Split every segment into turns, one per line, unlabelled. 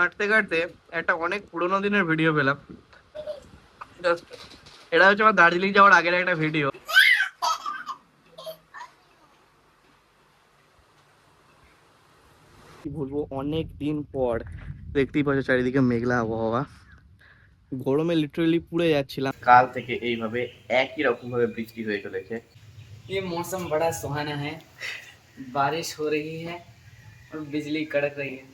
কাটতে কাটতে একটা অনেক পুরোনো দিনের ভিডিও পেলাম। Just এটা হচ্ছে আমার দার্জিলিং যাওয়ার আগের একটা ভিডিও। কি বলবো, অনেক দিন পর দেখতেই পাচ্ছ চারিদিকে মেঘলা আবহাওয়া। গরমে লিটারালি পুড়ে যাচ্ছিলাম। কাল থেকে এইভাবে একই রকম ভাবে বৃষ্টি হয়ে চলেছে।
ये मौसम बड़ा सुहाना है। बारिश हो रही है और बिजली कड़क रही है।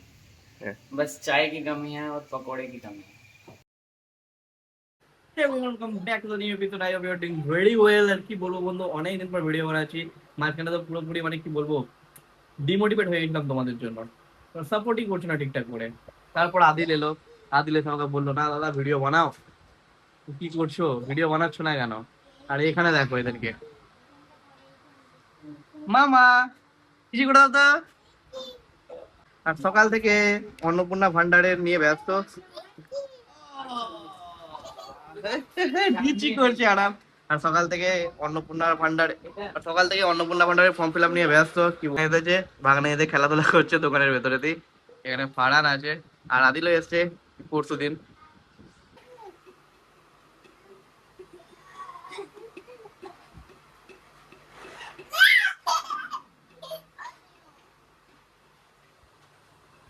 बस चाय की कमी है और पकोड़े की कमी है।
Welcome back to the new episode. I hope you are doing very well. আর কি বলবো বন্ধু, অনেকদিন পর ভিডিও বানাচ্ছি। মাঝখানে তো পুরোপুরি মানে কি বলবো, ডিমোটিভেট হয়ে গেছিলাম তোমাদের জন্য। সাপোর্টই করছি না ঠিকঠাক করে। তারপর আদিল এলো। আদিল এসে আমাকে বললো, না দাদা ভিডিও বানাও। কি করছো, ভিডিও বানাচ্ছ না কেন? আর এখানে দেখো এদেরকে। মামা কিছু করে দাও তো। আর সকাল থেকে অন্নপূর্ণা ভান্ডারের নিয়ে ব্যস্ত। বিচি করছে আরাম। আর সকাল থেকে অন্নপূর্ণা ভান্ডারের ফর্ম ফিল আপ নিয়ে ব্যস্ত। কি এসেছে ভাগনা, এদের খেলাধুলা করছে দোকানের ভেতরেতেই। এখানে ফারহান আছে আর আদিলও এসছে পরশু দিন।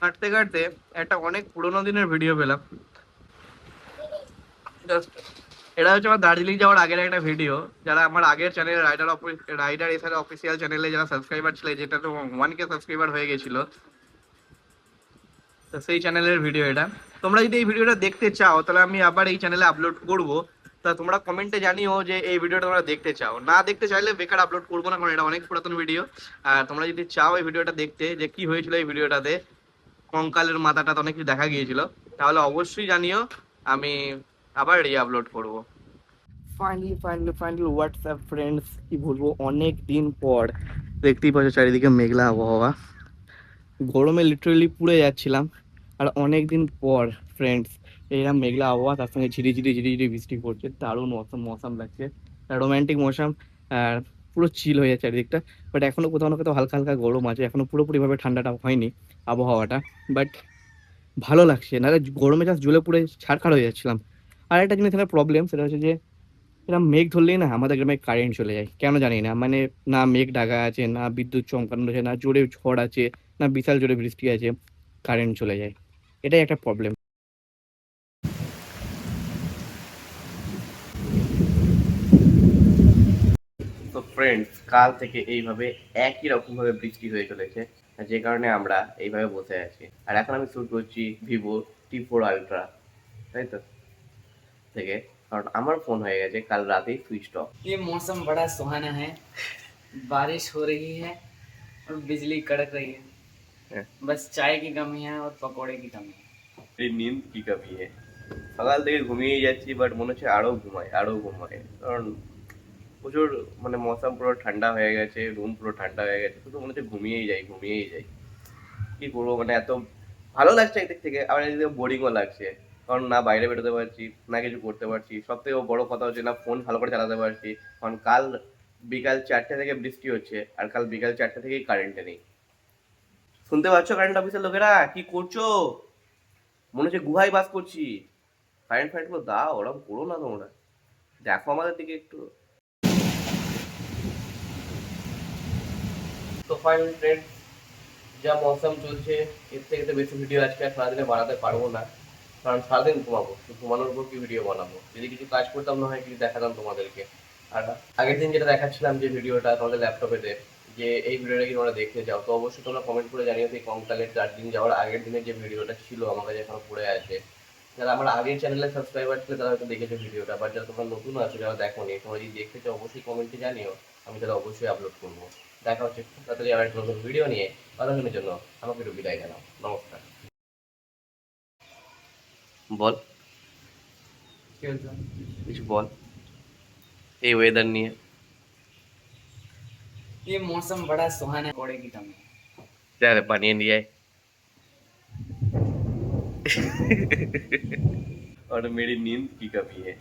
কাটতে কাটতে একটা অনেক পুরোনো দিনের ভিডিও পেলাম। Just এটা হচ্ছে আমার দার্জিলিং যাওয়ার আগের একটা ভিডিও। যারা আমার আগের চ্যানেল রাইডার এসআর অফিসিয়াল চ্যানেলে যারা সাবস্ক্রাইবার ছিল, যেটা তো 1K সাবস্ক্রাইবার হয়ে গেছিল, তো সেই চ্যানেলের ভিডিও এটা। তোমরা যদি এই ভিডিওটা দেখতে চাও তাহলে আমি আবার এই চ্যানেলে আপলোড করব। তা তোমরা কমেন্টে জানিও যে এই ভিডিওটা তোমরা দেখতে চাও। না দেখতে চাইলে বেকার আপলোড করবো না, কারণ এটা অনেক পুরাতন ভিডিও। আর তোমরা যদি চাও এই ভিডিওটা দেখতে, যে কি হয়েছিল এই ভিডিওটাতে, কঙ্কালের মাথাটা অনেক কিছু দেখা গিয়েছিল, তাহলে অবশ্যই জানিও, আমি আবার আপলোড করবো। ফাইনালি হোয়াটসঅ্যাপ ফ্রেন্ডস, কি বলবো, অনেক দিন পর দেখতেই পাচ্ছ চারিদিকে মেঘলা আবহাওয়া। গরমে লিটারালি পুড়ে যাচ্ছিলাম। আর অনেক দিন পর ফ্রেন্ডস এইরকম মেঘলা আবহাওয়া, তার সঙ্গে ঝিরি ঝিরি ঝিরি ঝিরি বৃষ্টি পড়ছে, দারুণ মৌসুম মৌসুম লাগছে, রোমান্টিক মৌসুম। আর পুরো চিল হয়ে যাচ্ছে চারিদিকটা। বাট এখনো কোথাও না কোথাও হালকা হালকা গরম আছে, এখনো পুরোপুরিভাবে ঠান্ডাটা হয়নি আবহাওয়াটা। বাট ভালো লাগছে, নাহলে গরমে জাস্ট জ্বলে পুড়ে ছাড়খাড় হয়ে যাচ্ছিলাম। আর একটা জিনিস এখানে প্রবলেম, সেটা হচ্ছে যে এরকম মেঘ ধরলেই না আমাদের গ্রামে কারেন্ট চলে যায়, কেন জানি না। মানে না মেঘ ঢাকা আছে, না বিদ্যুৎ চমকানো আছে, না জোরে ঝড় আছে, না বিশাল জোরে বৃষ্টি আছে, কারেন্ট চলে যায়। এটাই একটা প্রবলেম। তো ফ্রেন্ডস, কাল থেকে এইভাবে একই রকম ভাবে বৃষ্টি হয়ে চলেছে, যে কারণে আমরা এইভাবে বসে আছি। আর এখন আমি শুট করছি ভিভো T4 Ultra, তাই তো, থেকে। কারণ আমার ফোন হয়ে গেছে কাল রাতেই সুইচ অফ।
ये मौसम बड़ा सुहाना है। बारिश हो रही है और बिजली कड़क रही है। बस चाय की कमी है और पकोड़े की कमी है।
এই নিন্দ কি কামিয়ে, সকাল থেকে ঘুমিয়েই যাচ্ছি, বাট মনে হচ্ছে আরো ঘুমাই। কারণ প্রচুর মানে মৌসুম পুরো ঠান্ডা হয়ে গেছে, রুম পুরো ঠান্ডা হয়ে গেছে, শুধু মনে হচ্ছে ঘুমিয়েই যাই। কি করবো, মানে এত ভালো লাগছে একদিক থেকে, আবার একদিক থেকে বোরিংও লাগছে। কারণ না বাইরে বেরোতে পারছি, না কিছু করতে পারছি। সব থেকে বড় কথা হচ্ছে না ফোন ভালো করে চালাতে পারছি। কারণ কাল বিকাল 4টে থেকে বৃষ্টি হচ্ছে, আর কাল বিকাল 4টে থেকেই কারেন্টে নেই। শুনতে পাচ্ছ কারেন্ট অফিসের লোকেরা কি করছো? মনে হচ্ছে গুহায় বাস করছি। কারেন্ট ফারেন্ট গুলো দাও, ওরকম করো না তোমরা, দেখো আমাদের দিকে একটু। তো ফাইনাল ফ্রেন্ড, যা মৌসুম চলছে, এর থেকে তো বেশি ভিডিও আজকে আর সারাদিনে বানাতে পারবো না। কারণ সারাদিন ঘুমাবো, তো ঘুমানোর উপর কি ভিডিও বানাবো? যদি কিছু কাজ করতাম না হয় কিছু দেখাতাম তোমাদেরকে। আর আগের দিন যেটা দেখাচ্ছিলাম যে ভিডিওটা তোমাদের ল্যাপটপেতে, যে এই ভিডিওটা কি তোমরা দেখতে চাও, তো অবশ্যই তোমরা কমেন্ট করে জানিও সেই কঙ্কালের দার্জিলিং যাওয়ার আগের দিনের যে ভিডিওটা ছিল আমার কাছে এখনো পড়ে আছে। যারা আমার আগের চ্যানেলের সাবস্ক্রাইবার ছিল তারা হয়তো দেখেছো ভিডিওটা, বাট যারা তোমরা নতুন আছো, যারা দেখোনি, তোমরা যদি দেখতে চাও অবশ্যই কমেন্টে জানিও, আমি তাহলে অবশ্যই আপলোড করবো। দেখা হচ্ছে খুব তাড়াতাড়ি আবার একটা নতুন ভিডিও নিয়ে। ততক্ষণের জন্য আমাকে একটু বিদায় জানাও। নমস্কার। বল, কিছু বল এই ওয়েদার নিয়ে।
ये मौसम बड़ा सुहाना है। पकोड़े की कमी है।
যা রে, বানিয়ে নিয়ে আয়। और मेरी नींद की कमी है।